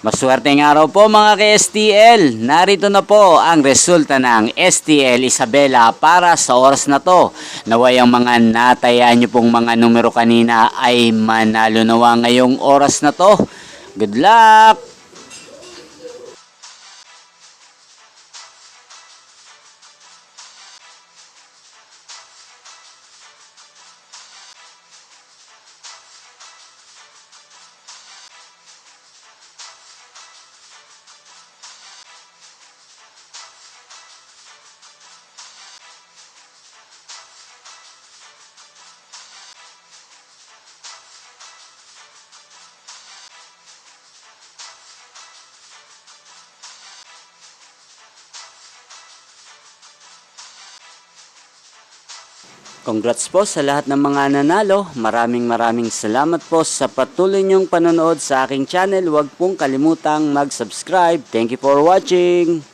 Maswerteng araw po mga ka-STL. Narito na po ang resulta ng STL Isabela para sa oras na to. Naway ang mga natayaan nyo pong mga numero kanina ay manalo nawa ngayong oras na to. Good luck! Congrats po sa lahat ng mga nanalo. Maraming salamat po sa patuloy niyong panonood sa aking channel. Huwag pong kalimutang mag-subscribe. Thank you for watching.